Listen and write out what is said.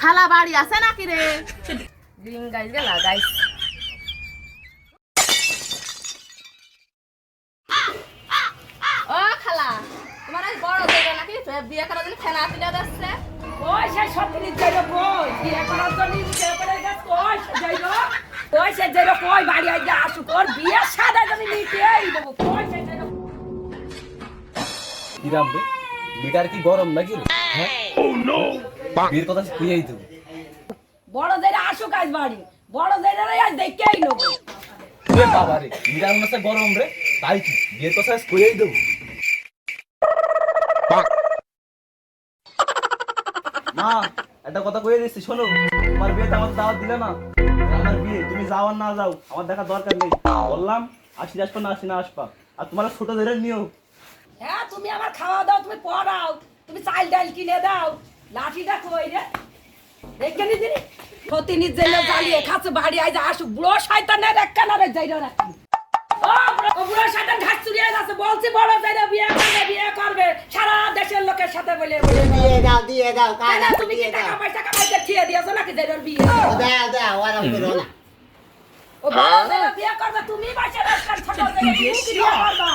খালা বাড়ি আছে নাকি রে? রিং গাইজ গেলা গাইজ। ও খালা, তোমার আজ বড় জায়গা নাকি? বিয়ে করার জন্য ফেনা তুলে দিচ্ছে। ওই সে সত্যি যাইলো কই বিয়ে করার জন্য বিয়ে করে গেছে কই যাইলো কই সে যাইলো কই বাড়ি আইয়া আসু তোর বিয়ে সাদা জমি নিতেই দেবো কই সে যাইলো কি রামবে মিটার কি গরম নাকি রে? হ্যাঁ ও নো বিয়ের কথা কইই তো বড় যাইরা আসু কাজ বাড়ি বড় যাইরা আজ দেখেই নেবো এ বাবা রে মিটার মনে গরম রে তাই কি বিয়ের কথা কইই দেব মা একটা কথা কইয়ে দিচ্ছি শোনো তোমার বিয়েতে আমার দাওয়াত দিলে না আমার বিয়ে তুমি যাও আর না যাও আমার দেখা দরকার নেই বললাম আসি আসবা না আসি না আসবা আর তোমার ছোট ধরে নিও হ্যাঁ তুমি আমার খাওয়া দাও তুমি পড়াও তুমি চাল ডাল কিনে দাও লাঠিটা কই রে দেখে নি দিনি সতিনি জেলে জ্বালিয়ে খাচ্ছে বাড়ি আইজ আসু বুড়ো শয়তানের একটা না রে যাইরা রাখি ও বুড়ো শয়তান ঘাট চুরিয়ে যাচ্ছে বলছি বড় যাইরা বিয়ে করবে সারা দেশের লোকের সাথে বলে দিয়ে দাও কেন তুমি কি টাকা পয়সা কামাইতে ঠিয়ে দিয়েছো নাকি যাইরার বিয়ে দাও আরাম করো না ও বড় যাইরা বিয়ে করবে তুমি বাসা রাস্তার ছোট যাইরা তুমি কি বিয়ে করবা